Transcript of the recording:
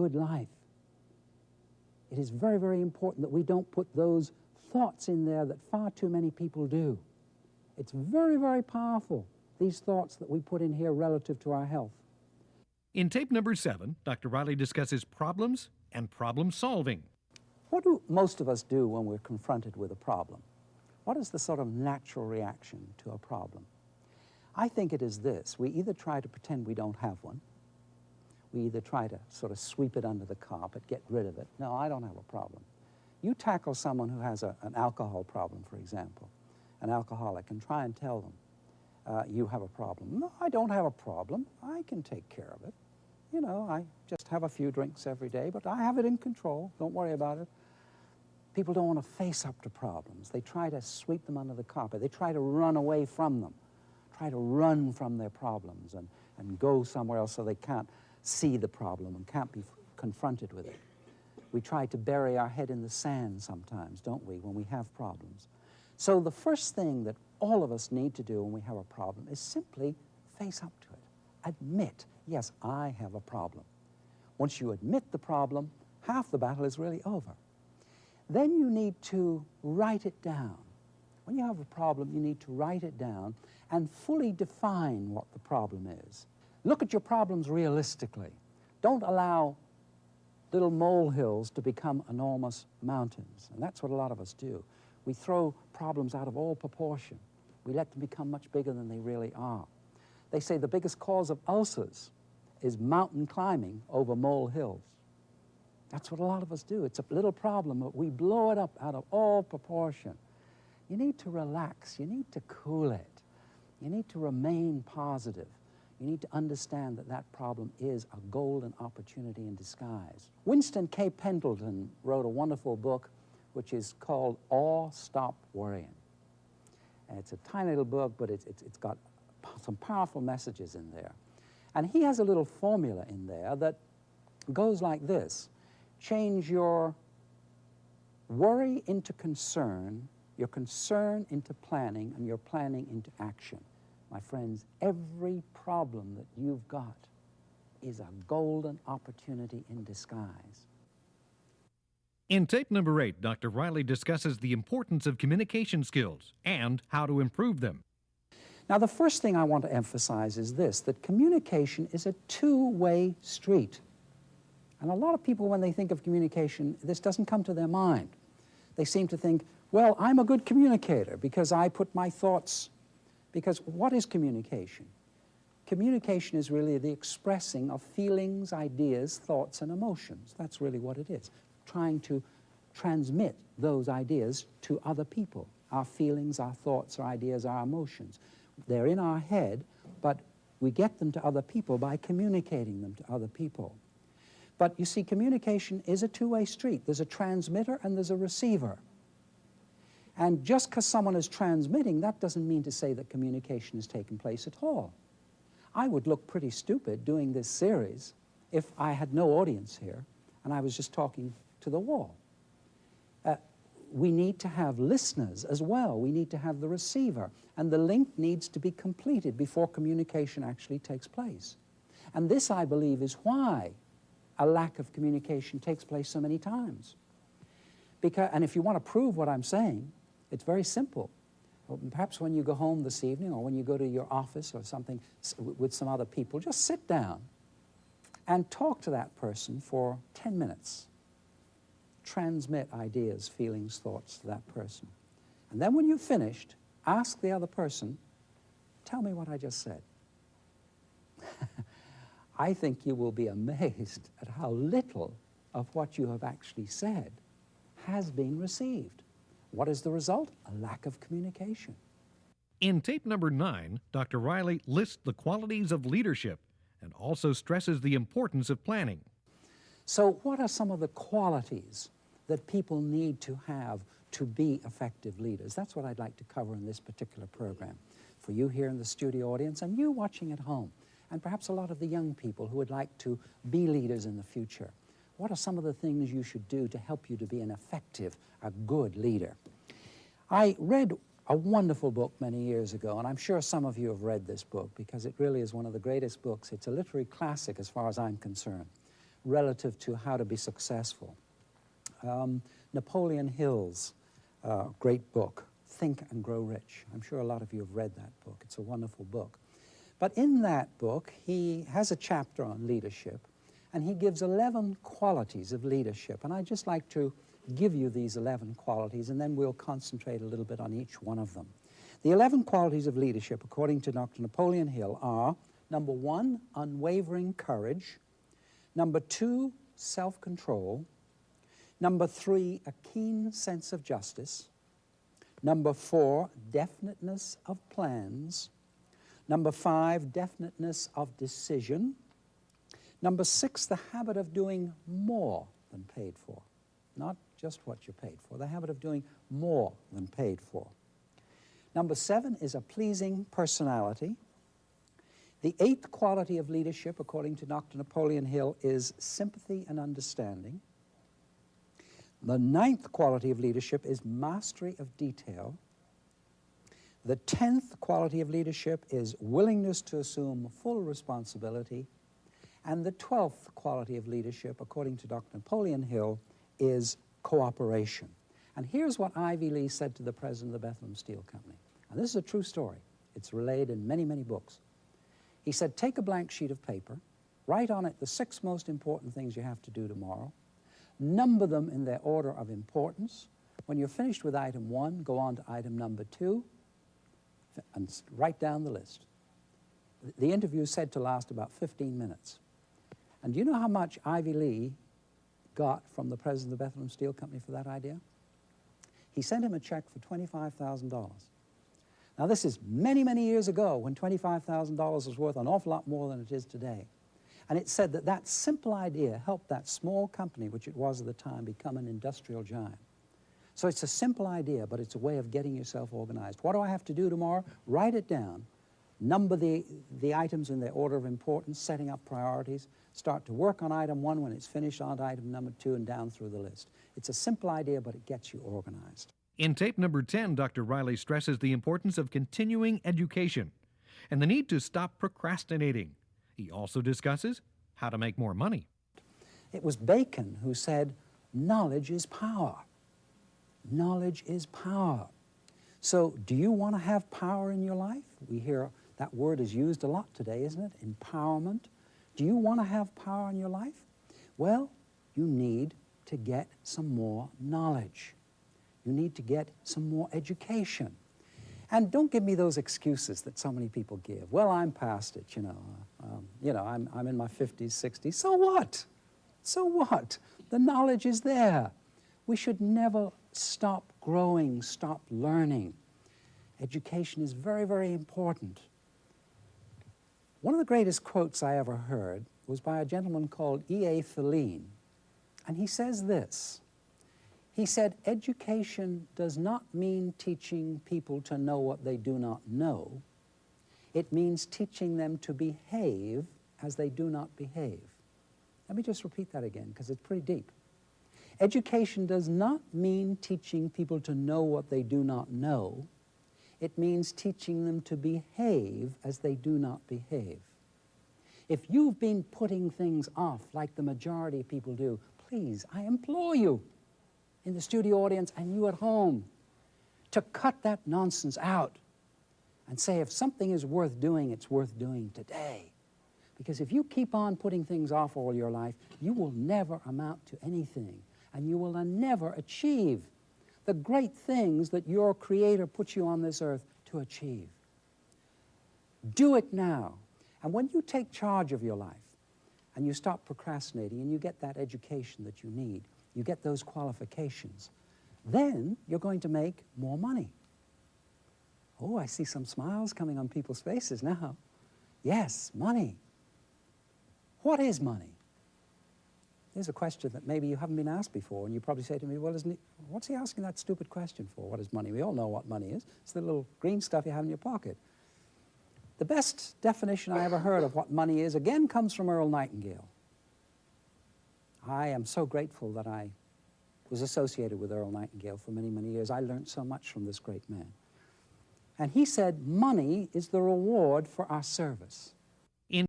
good life. It is very, very important that we don't put those thoughts in there that far too many people do. It's very, very powerful, these thoughts that we put in here relative to our health. In tape number 7, Dr. Reilly discusses problems and problem solving. What do most of us do when we're confronted with a problem? What is the sort of natural reaction to a problem? I think it is this. We either try to pretend we don't have one. We either try to sort of sweep it under the carpet, get rid of it. No, I don't have a problem. You tackle someone who has an alcohol problem, for example, an alcoholic, and try and tell them, you have a problem. No, I don't have a problem. I can take care of it. You know, I just have a few drinks every day, but I have it in control. Don't worry about it. People don't want to face up to problems. They try to sweep them under the carpet. They try to run away from them, try to run from their problems and go somewhere else so they can't see the problem and can't be confronted with it. We try to bury our head in the sand sometimes, don't we, when we have problems. So the first thing that all of us need to do when we have a problem is simply face up to it. Admit, yes, I have a problem. Once you admit the problem, half the battle is really over. Then you need to write it down. When you have a problem, you need to write it down and fully define what the problem is. Look at your problems realistically. Don't allow little molehills to become enormous mountains. And that's what a lot of us do. We throw problems out of all proportion. We let them become much bigger than they really are. They say the biggest cause of ulcers is mountain climbing over molehills. That's what a lot of us do. It's a little problem, but we blow it up out of all proportion. You need to relax. You need to cool it. You need to remain positive. You need to understand that that problem is a golden opportunity in disguise. Winston K. Pendleton wrote a wonderful book which is called Awe, Stop Worrying. And it's a tiny little book, but it's got some powerful messages in there. And he has a little formula in there that goes like this. Change your worry into concern, your concern into planning, and your planning into action. My friends, every problem that you've got is a golden opportunity in disguise. In tape number 8, Dr. Reilly discusses the importance of communication skills and how to improve them. Now, the first thing I want to emphasize is this, that communication is a two-way street. And a lot of people, when they think of communication, this doesn't come to their mind. They seem to think, well, I'm a good communicator because I put my thoughts. Because what is communication? Communication is really the expressing of feelings, ideas, thoughts, and emotions. That's really what it is. Trying to transmit those ideas to other people. Our feelings, our thoughts, our ideas, our emotions. They're in our head, but we get them to other people by communicating them to other people. But you see, communication is a two-way street. There's a transmitter and there's a receiver. And just because someone is transmitting, that doesn't mean to say that communication is taking place at all. I would look pretty stupid doing this series if I had no audience here and I was just talking to the wall. We need to have listeners as well. We need to have the receiver. And the link needs to be completed before communication actually takes place. And this, I believe, is why a lack of communication takes place so many times. And if you want to prove what I'm saying, it's very simple. Perhaps when you go home this evening or when you go to your office or something with some other people, just sit down and talk to that person for 10 minutes. Transmit ideas, feelings, thoughts to that person. And then when you've finished, ask the other person, tell me what I just said. I think you will be amazed at how little of what you have actually said has been received. What is the result? A lack of communication. In tape number 9, Dr. Reilly lists the qualities of leadership and also stresses the importance of planning. So what are some of the qualities that people need to have to be effective leaders? That's what I'd like to cover in this particular program. For you here in the studio audience and you watching at home, and perhaps a lot of the young people who would like to be leaders in the future. What are some of the things you should do to help you to be an effective, a good leader? I read a wonderful book many years ago, and I'm sure some of you have read this book because it really is one of the greatest books. It's a literary classic as far as I'm concerned. relative to how to be successful. Napoleon Hill's great book, Think and Grow Rich. I'm sure a lot of you have read that book. It's a wonderful book. But in that book, he has a chapter on leadership, and he gives 11 qualities of leadership. And I'd just like to give you these 11 qualities, and then we'll concentrate a little bit on each one of them. The 11 qualities of leadership, according to Dr. Napoleon Hill, are: number 1, unwavering courage; number 2, self-control; number 3, a keen sense of justice; number 4, definiteness of plans; number 5, definiteness of decision; number 6, the habit of doing more than paid for. Not just what you're paid for, the habit of doing more than paid for. Number 7 is a pleasing personality. The 8th quality of leadership, according to Dr. Napoleon Hill, is sympathy and understanding. The 9th quality of leadership is mastery of detail. The 10th quality of leadership is willingness to assume full responsibility. And the 12th quality of leadership, according to Dr. Napoleon Hill, is cooperation. And here's what Ivy Lee said to the president of the Bethlehem Steel Company. And this is a true story. It's relayed in many, many books. He said, take a blank sheet of paper, write on it the 6 most important things you have to do tomorrow, number them in their order of importance. When you're finished with item 1, go on to item number 2, and write down the list. The interview is said to last about 15 minutes. And do you know how much Ivy Lee got from the president of the Bethlehem Steel Company for that idea? He sent him a check for $25,000. Now, this is many, many years ago when $25,000 was worth an awful lot more than it is today. And it said that that simple idea helped that small company, which it was at the time, become an industrial giant. So it's a simple idea, but it's a way of getting yourself organized. What do I have to do tomorrow? Write it down. Number the items in their order of importance, setting up priorities. Start to work on item 1 when it's finished, on to item number 2, and down through the list. It's a simple idea, but it gets you organized. In tape number 10, Dr. Reilly stresses the importance of continuing education and the need to stop procrastinating. He also discusses how to make more money. It was Bacon who said, knowledge is power. Knowledge is power. So do you want to have power in your life? We hear that word is used a lot today, isn't it? Empowerment. Do you want to have power in your life? Well, you need to get some more knowledge. You need to get some more education. And don't give me those excuses that so many people give. Well, I'm past it, I'm in my 50s, 60s. So what? So what? The knowledge is there. We should never stop growing, stop learning. Education is very, very important. One of the greatest quotes I ever heard was by a gentleman called E.A. Feline. And he says this. He said, education does not mean teaching people to know what they do not know. It means teaching them to behave as they do not behave. Let me just repeat that again, because it's pretty deep. Education does not mean teaching people to know what they do not know. It means teaching them to behave as they do not behave. If you've been putting things off like the majority of people do, please, I implore you, in the studio audience and you at home, to cut that nonsense out and say if something is worth doing, it's worth doing today. Because if you keep on putting things off all your life, you will never amount to anything, and you will never achieve the great things that your Creator put you on this earth to achieve. Do it now. And when you take charge of your life and you stop procrastinating and you get that education that you need, you get those qualifications, then you're going to make more money. Oh, I see some smiles coming on people's faces now. Yes, money. What is money? Here's a question that maybe you haven't been asked before, and you probably say to me, well, what's he asking that stupid question for? What is money? We all know what money is. It's the little green stuff you have in your pocket. The best definition I ever heard of what money is, again, comes from Earl Nightingale. I am so grateful that I was associated with Earl Nightingale for many, many years. I learned so much from this great man. And he said, money is the reward for our service.